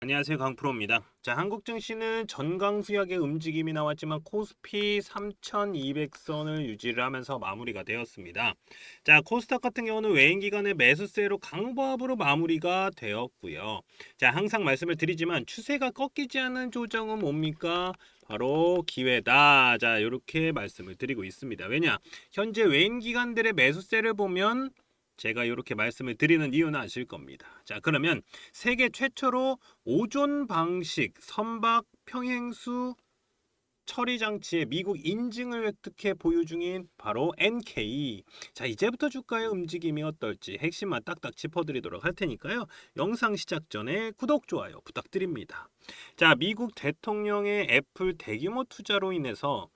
안녕하세요, 강프로입니다. 자, 한국 증시는 전강수약의 움직임이 나왔지만 코스피 3,200선을 유지를 하면서 마무리가 되었습니다. 자, 코스닥 같은 경우는 외인 기관의 매수세로 강보합으로 마무리가 되었고요. 자, 항상 말씀을 드리지만 추세가 꺾이지 않는 조정은 뭡니까? 바로 기회다. 자, 이렇게 말씀을 드리고 있습니다. 왜냐? 현재 외인 기관들의 매수세를 보면 제가 이렇게 말씀을 드리는 이유는 아실 겁니다. 자, 그러면 세계 최초로 오존 방식 선박 평행수 처리 장치의 미국 인증을 획득해 보유 중인 바로 NK. 자, 이제부터 주가의 움직임이 어떨지 핵심만 딱딱 짚어드리도록 할 테니까요. 영상 시작 전에 구독, 좋아요 부탁드립니다. 자, 미국 대통령의 애플 대규모 투자로 인해서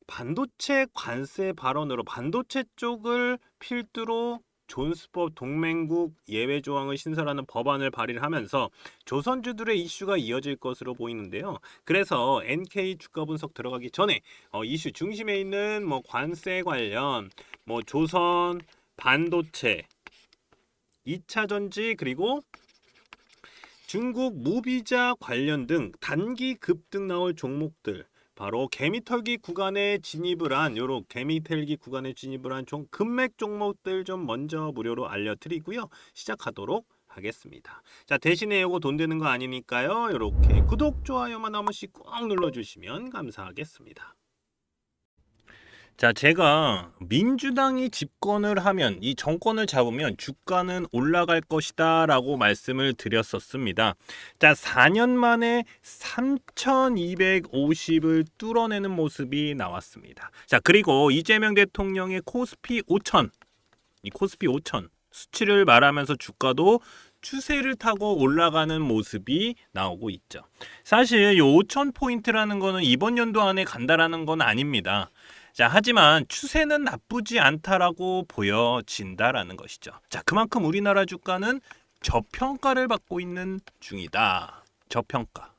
반도체 관세 발언으로 반도체 쪽을 필두로 존스법 동맹국 예외 조항을 신설하는 법안을 발의를 하면서 조선주들의 이슈가 이어질 것으로 보이는데요. 그래서 NK 주가 분석 들어가기 전에 이슈 중심에 있는 관세 관련 조선 반도체 2차 전지 그리고 중국 무비자 관련 등 단기 급등 나올 종목들 바로 개미털기 구간에 진입을 한 요런 개미털기 구간에 진입을 한 금맥 종목들 좀 먼저 무료로 알려드리고요. 시작하도록 하겠습니다. 자, 대신에 요거 돈 드는 거 아니니까요. 요렇게 구독, 좋아요만 한 번씩 꼭 눌러주시면 감사하겠습니다. 자, 제가 민주당이 집권을 하면 이 정권을 잡으면 주가는 올라갈 것이다 라고 말씀을 드렸었습니다. 자, 4년 만에 3,250을 뚫어내는 모습이 나왔습니다. 자, 그리고 이재명 대통령의 코스피 5천, 이 코스피 5천 수치를 말하면서 주가도 추세를 타고 올라가는 모습이 나오고 있죠. 사실 이 5천 포인트라는 거는 이번 연도 안에 간다라는 건 아닙니다. 자, 하지만 추세는 나쁘지 않다라고 보여진다라는 것이죠. 자, 그만큼 우리나라 주가는 저평가를 받고 있는 중이다. 저평가.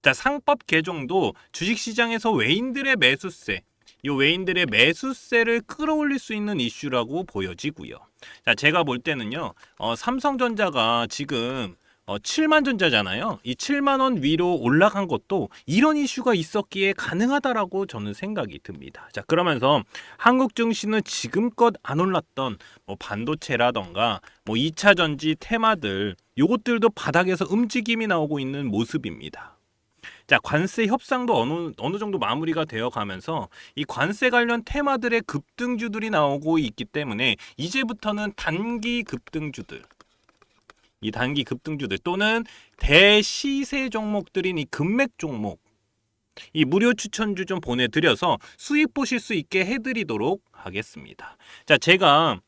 자, 상법 개정도 주식시장에서 외인들의 매수세, 이 외인들의 매수세를 끌어올릴 수 있는 이슈라고 보여지고요. 자, 제가 볼 때는요, 삼성전자가 지금 7만 전자잖아요. 이 7만 원 위로 올라간 것도 이런 이슈가 있었기에 가능하다라고 저는 생각이 듭니다. 자, 그러면서 한국 증시는 지금껏 안 올랐던 반도체라던가 2차 전지 테마들 요것들도 바닥에서 움직임이 나오고 있는 모습입니다. 자, 관세 협상도 어느 정도 마무리가 되어 가면서 이 관세 관련 테마들의 급등주들이 나오고 있기 때문에 이제부터는 단기 급등주들, 이 단기 급등주들 또는 대시세 종목들인 이 금맥 종목, 이 무료 추천주 좀 보내드려서 수익 보실 수 있게 해드리도록 하겠습니다. 자, 제가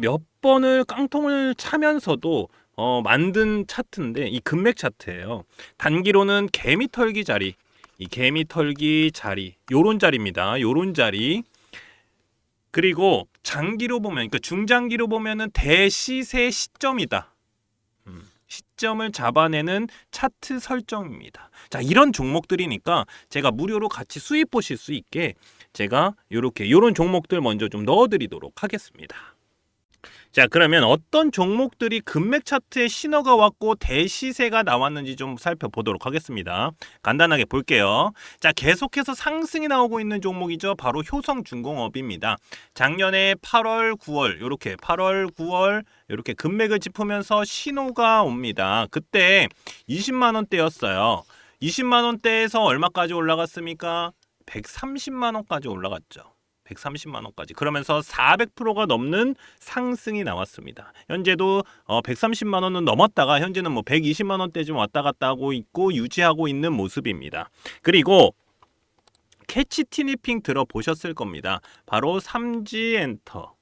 몇 번을 깡통을 차면서도 만든 차트인데 이 금맥 차트예요. 단기로는 개미털기 자리, 이 개미털기 자리, 요런 자리입니다. 요런 자리. 그리고 장기로 보면, 그러니까 중장기로 보면은 대시세 시점이다. 시점을 잡아내는 차트 설정입니다. 자, 이런 종목들이니까 제가 무료로 같이 수익 보실 수 있게 제가 요런 종목들 먼저 좀 넣어드리도록 하겠습니다. 자, 그러면 어떤 종목들이 금맥 차트에 신호가 왔고 대시세가 나왔는지 좀 살펴보도록 하겠습니다. 간단하게 볼게요. 자, 계속해서 상승이 나오고 있는 종목이죠. 바로 효성중공업입니다. 작년에 8월, 9월 이렇게 8월, 9월 이렇게 금맥을 짚으면서 신호가 옵니다. 그때 20만 원대였어요. 20만 원대에서 얼마까지 올라갔습니까? 130만 원까지 올라갔죠. 130만 원까지. 그러면서 400%가 넘는 상승이 나왔습니다. 현재도 130만 원은 넘었다가 현재는 120만 원대쯤 왔다 갔다 하고 있고 유지하고 있는 모습입니다. 그리고 캐치 티니핑 들어보셨을 겁니다. 바로 삼지엔터.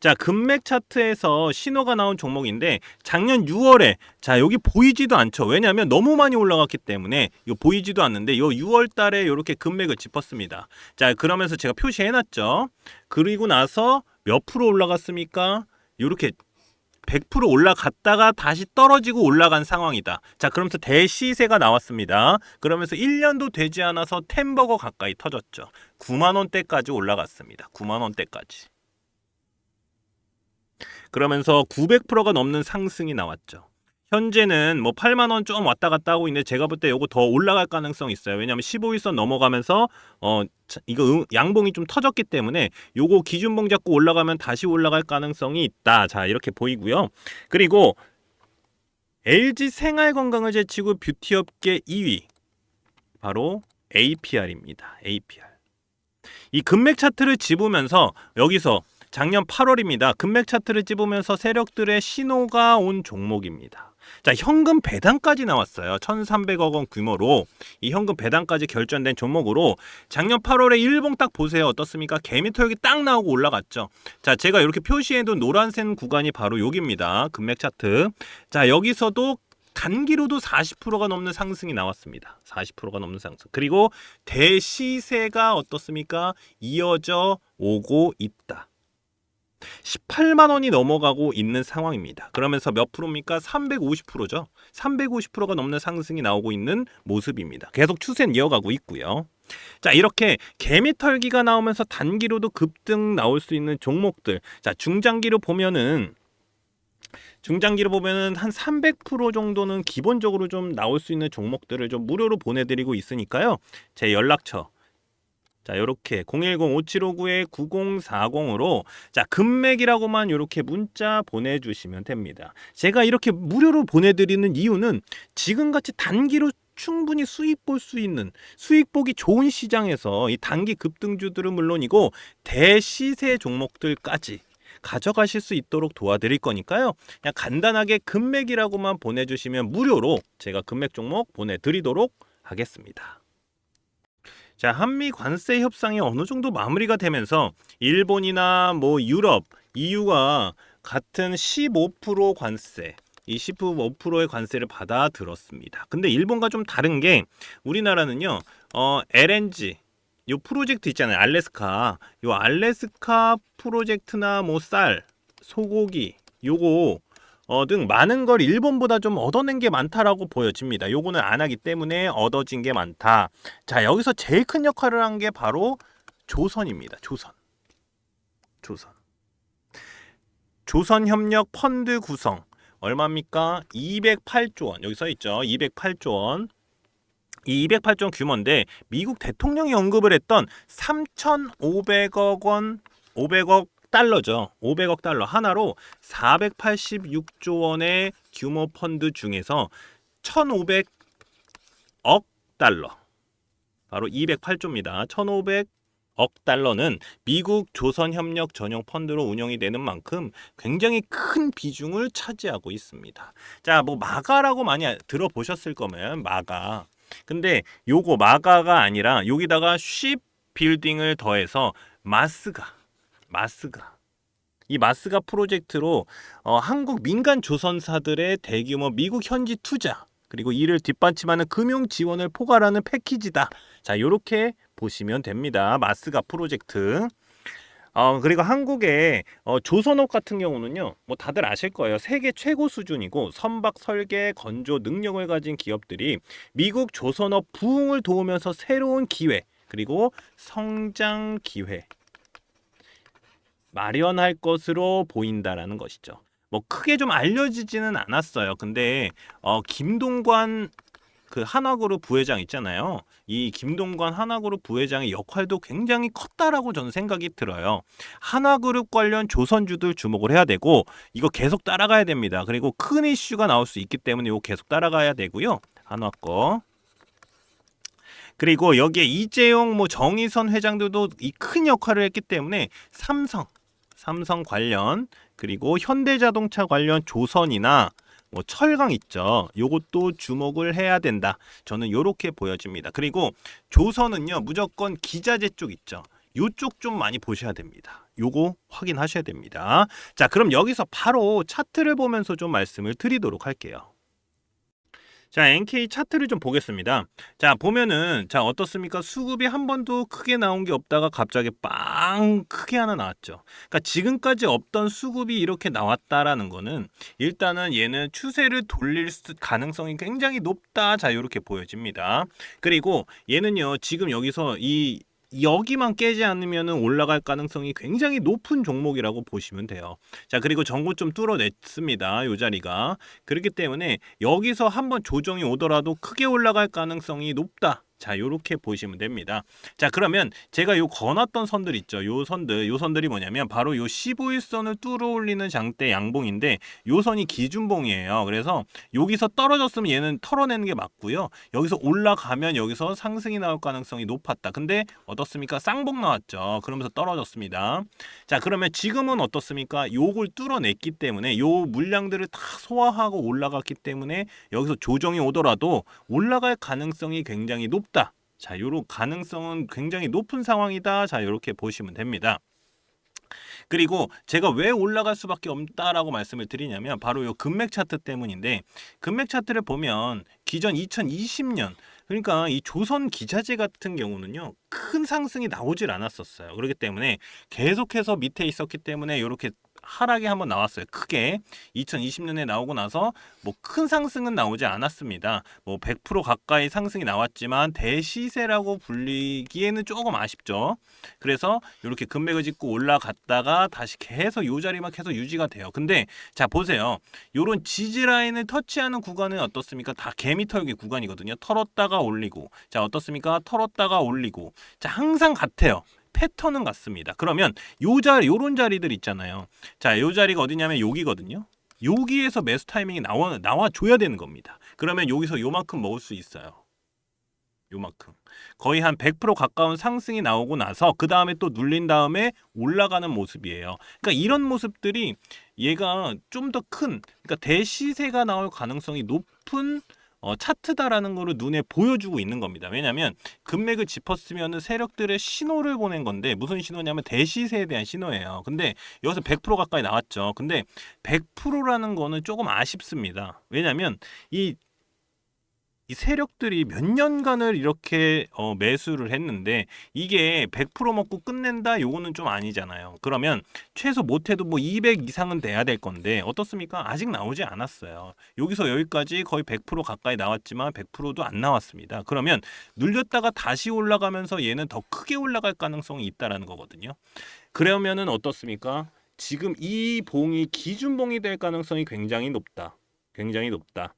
자, 금맥 차트에서 신호가 나온 종목인데 작년 6월에 자, 여기 보이지도 않죠. 왜냐하면 너무 많이 올라갔기 때문에 요 보이지도 않는데 요 6월 달에 이렇게 금맥을 짚었습니다. 자, 그러면서 제가 표시해 놨죠. 그리고 나서 몇 프로 올라갔습니까? 이렇게 100% 올라갔다가 다시 떨어지고 올라간 상황이다. 자, 그러면서 대시세가 나왔습니다. 그러면서 1년도 되지 않아서 템버거 가까이 터졌죠. 9만 원대까지 올라갔습니다. 9만 원대까지. 그러면서 900%가 넘는 상승이 나왔죠. 현재는 뭐 8만 원 좀 왔다 갔다 하고 있는데 제가 볼 때 요거 더 올라갈 가능성이 있어요. 왜냐하면 15일선 넘어가면서 이거 양봉이 좀 터졌기 때문에 요거 기준봉 잡고 올라가면 다시 올라갈 가능성이 있다. 자, 이렇게 보이고요. 그리고 LG 생활건강을 제치고 뷰티업계 2위 바로 APR입니다. APR. 이 금맥 차트를 집으면서 여기서 작년 8월입니다. 금맥 차트를 집으면서 세력들의 신호가 온 종목입니다. 자, 현금 배당까지 나왔어요. 1,300억 원 규모로 이 현금 배당까지 결정된 종목으로 작년 8월에 일봉 딱 보세요. 어떻습니까? 개미털기 딱 나오고 올라갔죠. 자, 제가 이렇게 표시해둔 노란색 구간이 바로 여기입니다. 금맥 차트. 자, 여기서도 단기로도 40%가 넘는 상승이 나왔습니다. 40%가 넘는 상승. 그리고 대시세가 어떻습니까? 이어져 오고 있다. 18만 원이 넘어가고 있는 상황입니다. 그러면서 몇 프로입니까? 350%죠. 350%가 넘는 상승이 나오고 있는 모습입니다. 계속 추세는 이어가고 있고요. 자, 이렇게 개미털기가 나오면서 단기로도 급등 나올 수 있는 종목들. 자, 중장기로 보면은 한 300% 정도는 기본적으로 좀 나올 수 있는 종목들을 좀 무료로 보내드리고 있으니까요. 제 연락처. 자, 요렇게 010-5759-9040으로 자, 금맥이라고만 요렇게 문자 보내주시면 됩니다. 제가 이렇게 무료로 보내드리는 이유는 지금같이 단기로 충분히 수익 볼 수 있는 수익 보기 좋은 시장에서 이 단기 급등주들은 물론이고 대시세 종목들까지 가져가실 수 있도록 도와드릴 거니까요. 그냥 간단하게 금맥이라고만 보내주시면 무료로 제가 금맥 종목 보내드리도록 하겠습니다. 자, 한미 관세 협상이 어느 정도 마무리가 되면서 일본이나 뭐 유럽, EU가 같은 15% 관세, 이 15%의 관세를 받아 들었습니다. 근데 일본과 좀 다른 게 우리나라는요, LNG 요 프로젝트 있잖아요. 알래스카. 요 알래스카 프로젝트나 뭐 쌀, 소고기 요거 등 많은 걸 일본보다 좀 얻어낸 게 많다라고 보여집니다. 요거는 안 하기 때문에 얻어진 게 많다. 자, 여기서 제일 큰 역할을 한 게 바로 조선입니다. 조선협력 펀드 구성 얼마입니까? 208조 원. 여기 써 있죠. 208조 원. 이 208조 원 규모인데 미국 대통령이 언급을 했던 3,500억 원, 500억 달러죠. 500억 달러 하나로 486조 원의 규모 펀드 중에서 1,500억 달러, 바로 208조입니다. 1,500억 달러는 미국 조선협력 전용 펀드로 운영이 되는 만큼 굉장히 큰 비중을 차지하고 있습니다. 자, 뭐 마가라고 많이 들어보셨을 거면 마가. 근데 요거 마가가 아니라 여기다가 쉽 빌딩을 더해서 마스가 이 마스가 프로젝트로 한국 민간 조선사들의 대규모 미국 현지 투자 그리고 이를 뒷받침하는 금융 지원을 포괄하는 패키지다. 자, 요렇게 보시면 됩니다. 마스가 프로젝트. 그리고 한국의 조선업 같은 경우는요, 뭐 다들 아실 거예요. 세계 최고 수준이고 선박 설계 건조 능력을 가진 기업들이 미국 조선업 부흥을 도우면서 새로운 기회 그리고 성장 기회 마련할 것으로 보인다라는 것이죠. 뭐 크게 좀 알려지지는 않았어요. 근데 김동관 그 한화그룹 부회장 있잖아요. 이 김동관 한화그룹 부회장의 역할도 굉장히 컸다라고 저는 생각이 들어요. 한화그룹 관련 조선주들 주목을 해야 되고 이거 계속 따라가야 됩니다. 그리고 큰 이슈가 나올 수 있기 때문에 이거 계속 따라가야 되고요. 한화 거. 그리고 여기에 이재용 뭐 정의선 회장들도 이 큰 역할을 했기 때문에 삼성 관련 그리고 현대자동차 관련 조선이나 뭐 철강 있죠. 요것도 주목을 해야 된다. 저는 요렇게 보여집니다. 그리고 조선은요, 무조건 기자재 쪽 있죠. 요쪽 좀 많이 보셔야 됩니다. 요거 확인하셔야 됩니다. 자, 그럼 여기서 바로 차트를 보면서 좀 말씀을 드리도록 할게요. 자, NK 차트를 좀 보겠습니다. 자, 보면은 자, 어떻습니까? 수급이 한 번도 크게 나온 게 없다가 갑자기 빵 크게 하나 나왔죠. 그러니까 지금까지 없던 수급이 이렇게 나왔다라는 거는 일단은 얘는 추세를 돌릴 가능성이 굉장히 높다. 자, 이렇게 보여집니다. 그리고 얘는요, 지금 여기서 이 여기만 깨지 않으면 올라갈 가능성이 굉장히 높은 종목이라고 보시면 돼요. 자, 그리고 전고 좀 뚫어냈습니다. 요 자리가. 그렇기 때문에 여기서 한번 조정이 오더라도 크게 올라갈 가능성이 높다. 자, 요렇게 보시면 됩니다. 자, 그러면 제가 요 거놨던 선들 있죠. 요 선들이 뭐냐면 바로 요 15일선을 뚫어 올리는 장대 양봉인데 요 선이 기준봉이에요. 그래서 여기서 떨어졌으면 얘는 털어내는 게 맞고요. 여기서 올라가면 여기서 상승이 나올 가능성이 높았다. 근데 어떻습니까? 쌍봉 나왔죠. 그러면서 떨어졌습니다. 자, 그러면 지금은 어떻습니까? 요걸 뚫어냈기 때문에 요 물량들을 다 소화하고 올라갔기 때문에 여기서 조정이 오더라도 올라갈 가능성이 굉장히 높다. 자, 요런 가능성은 굉장히 높은 상황이다. 자, 이렇게 보시면 됩니다. 그리고 제가 왜 올라갈 수밖에 없다라고 말씀을 드리냐면 바로 요 금맥 차트 때문인데, 금맥 차트를 보면 기존 2020년, 그러니까 이 조선 기자재 같은 경우는요 큰 상승이 나오질 않았었어요. 그렇기 때문에 계속해서 밑에 있었기 때문에 이렇게 하락이 한번 나왔어요. 크게 2020년에 나오고 나서 뭐 큰 상승은 나오지 않았습니다. 뭐 100% 가까이 상승이 나왔지만 대시세라고 불리기에는 조금 아쉽죠. 그래서 이렇게 금맥을 짚고 올라갔다가 다시 계속 이 자리만 계속 유지가 돼요. 근데 자, 보세요. 요런 지지 라인을 터치하는 구간은 어떻습니까? 다 개미 털기 구간이거든요. 털었다가 올리고, 자, 어떻습니까? 털었다가 올리고, 자, 항상 같아요. 패턴은 같습니다. 그러면 요런 자리들 있잖아요. 자, 요 자리가 어디냐면 여기거든요. 여기에서 매수 타이밍이 나와줘야 되는 겁니다. 그러면 여기서 요만큼 먹을 수 있어요. 요만큼. 거의 한 100% 가까운 상승이 나오고 나서 그 다음에 또 눌린 다음에 올라가는 모습이에요. 그러니까 이런 모습들이 얘가 좀 더 큰, 그러니까 대시세가 나올 가능성이 높은 차트다라는 거를 눈에 보여주고 있는 겁니다. 왜냐하면 금맥을 짚었으면 세력들의 신호를 보낸 건데, 무슨 신호냐면 대시세에 대한 신호예요. 근데 여기서 100% 가까이 나왔죠. 근데 100%라는 거는 조금 아쉽습니다. 왜냐하면 이 세력들이 몇 년간을 이렇게 매수를 했는데 이게 100% 먹고 끝낸다? 요거는 좀 아니잖아요. 그러면 최소 못해도 뭐 200 이상은 돼야 될 건데 어떻습니까? 아직 나오지 않았어요. 여기서 여기까지 거의 100% 가까이 나왔지만 100%도 안 나왔습니다. 그러면 눌렸다가 다시 올라가면서 얘는 더 크게 올라갈 가능성이 있다라는 거거든요. 그러면은 어떻습니까? 지금 이 봉이 기준봉이 될 가능성이 굉장히 높다. 굉장히 높다.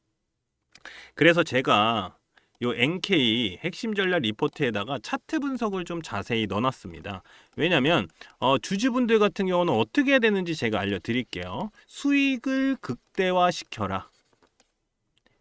그래서 제가 요 NK 핵심 전략 리포트에다가 차트 분석을 좀 자세히 넣어놨습니다. 왜냐면 주주분들 같은 경우는 어떻게 해야 되는지 제가 알려드릴게요. 수익을 극대화시켜라.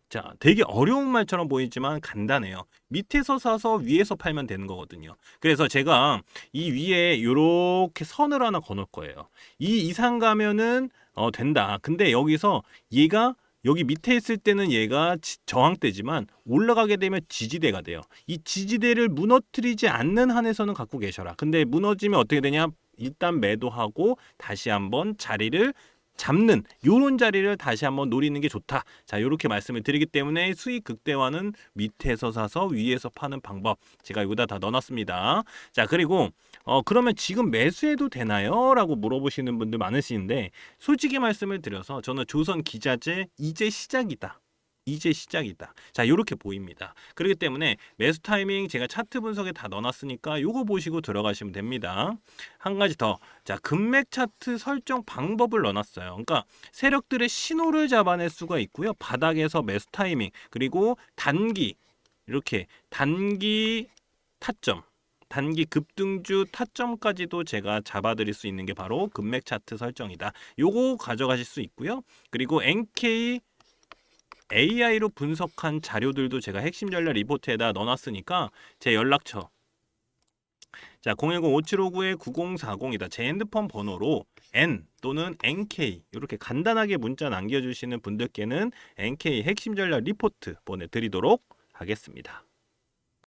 자, 되게 어려운 말처럼 보이지만 간단해요. 밑에서 사서 위에서 팔면 되는 거거든요. 그래서 제가 이 위에 이렇게 선을 하나 거놓을 거예요. 이 이상 가면은 된다. 근데 여기서 얘가 여기 밑에 있을 때는 얘가 저항대지만 올라가게 되면 지지대가 돼요. 이 지지대를 무너뜨리지 않는 한에서는 갖고 계셔라. 근데 무너지면 어떻게 되냐? 일단 매도하고 다시 한번 자리를 잡는 요런 자리를 다시 한번 노리는 게 좋다. 자, 요렇게 말씀을 드리기 때문에 수익 극대화는 밑에서 사서 위에서 파는 방법 제가 여기다 다 넣어놨습니다. 자, 그리고 그러면 지금 매수해도 되나요? 라고 물어보시는 분들 많으시는데 솔직히 말씀을 드려서 저는 조선 기자재 이제 시작이다. 이제 시작이다. 자, 이렇게 보입니다. 그렇기 때문에 매수 타이밍 제가 차트 분석에 다 넣어놨으니까 요거 보시고 들어가시면 됩니다. 한 가지 더. 자, 금맥 차트 설정 방법을 넣어놨어요. 그러니까 세력들의 신호를 잡아낼 수가 있고요. 바닥에서 매수 타이밍, 그리고 단기, 이렇게 단기 타점, 단기 급등주 타점까지도 제가 잡아드릴 수 있는 게 바로 금맥 차트 설정이다. 요거 가져가실 수 있고요. 그리고 NK AI로 분석한 자료들도 제가 핵심 전략 리포트에다 넣어놨으니까 제 연락처, 자, 010-5759-9040이다. 제 핸드폰 번호로 N 또는 NK 이렇게 간단하게 문자 남겨주시는 분들께는 NK 핵심 전략 리포트 보내드리도록 하겠습니다.